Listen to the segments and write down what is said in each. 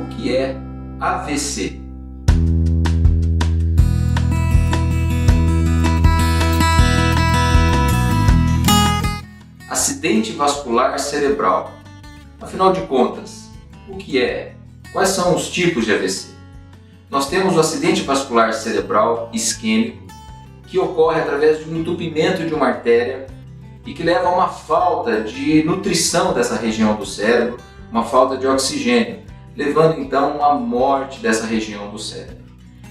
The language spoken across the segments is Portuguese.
o que é AVC. Acidente vascular cerebral. Afinal de contas, o que é? Quais são os tipos de AVC? Nós temos o acidente vascular cerebral isquêmico, que ocorre através de um entupimento de uma artéria e que leva a uma falta de nutrição dessa região do cérebro, uma falta de oxigênio, levando então à morte dessa região do cérebro.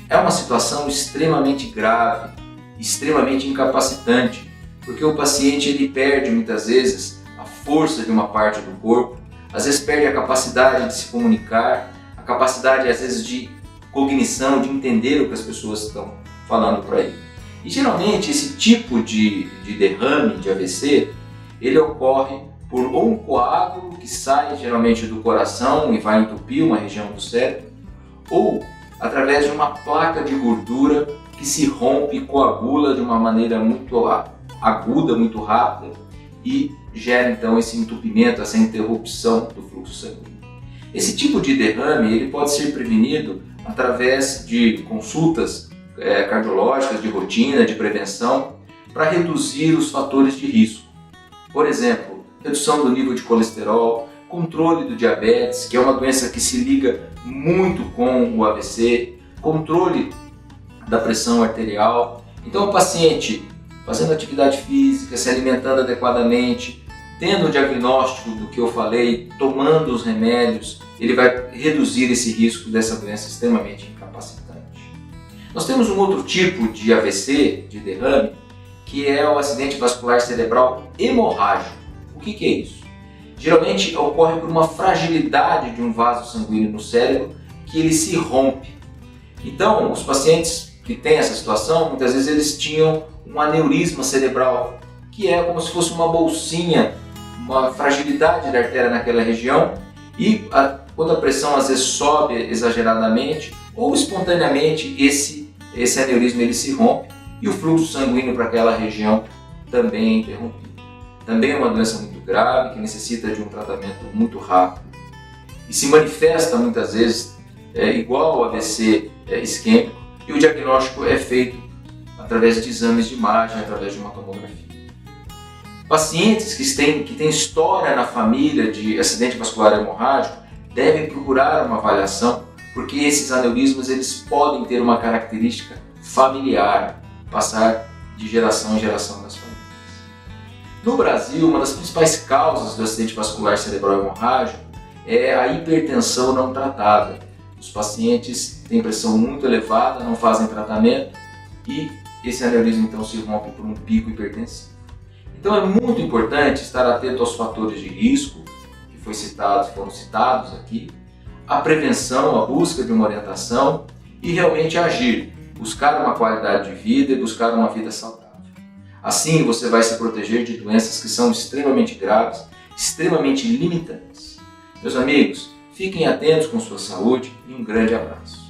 É uma situação extremamente grave, extremamente incapacitante, porque o paciente ele perde muitas vezes a força de uma parte do corpo, às vezes perde a capacidade de se comunicar, a capacidade às vezes de cognição, de entender o que as pessoas estão falando por aí. E geralmente esse tipo de derrame, de AVC, ele ocorre por ou um coágulo que sai geralmente do coração e vai entupir uma região do cérebro, ou através de uma placa de gordura que se rompe e coagula de uma maneira muito aguda, muito rápida e gera então esse entupimento, essa interrupção do fluxo sanguíneo. Esse tipo de derrame ele pode ser prevenido através de consultas cardiológicas de rotina, de prevenção, para reduzir os fatores de risco. Por exemplo, redução do nível de colesterol, controle do diabetes, que é uma doença que se liga muito com o AVC, controle da pressão arterial. Então o paciente fazendo atividade física, se alimentando adequadamente, tendo o diagnóstico do que eu falei, tomando os remédios, ele vai reduzir esse risco dessa doença extremamente incapacitante. Nós temos um outro tipo de AVC, de derrame, que é o acidente vascular cerebral hemorrágico. O que é isso? Geralmente ocorre por uma fragilidade de um vaso sanguíneo no cérebro que ele se rompe. Então, os pacientes que têm essa situação, muitas vezes eles tinham um aneurisma cerebral, que é como se fosse uma bolsinha, uma fragilidade da artéria naquela região, e quando a pressão às vezes sobe exageradamente ou espontaneamente, esse aneurisma ele se rompe e o fluxo sanguíneo para aquela região também é interrompido. Também é uma doença muito grave que necessita de um tratamento muito rápido e se manifesta muitas vezes igual ao AVC isquêmico, e o diagnóstico é feito através de exames de imagem, através de uma tomografia. Pacientes que têm história na família de acidente vascular hemorrágico devem procurar uma avaliação, porque esses aneurismas eles podem ter uma característica familiar, passar de geração em geração nas famílias. No Brasil, uma das principais causas do acidente vascular cerebral hemorrágico é a hipertensão não tratada. Os pacientes têm pressão muito elevada, não fazem tratamento e esse aneurisma então se rompe por um pico hipertensivo. Então é muito importante estar atento aos fatores de risco que foram citados aqui, a prevenção, a busca de uma orientação e realmente agir, buscar uma qualidade de vida e buscar uma vida saudável. Assim você vai se proteger de doenças que são extremamente graves, extremamente limitantes. Meus amigos, fiquem atentos com sua saúde e um grande abraço.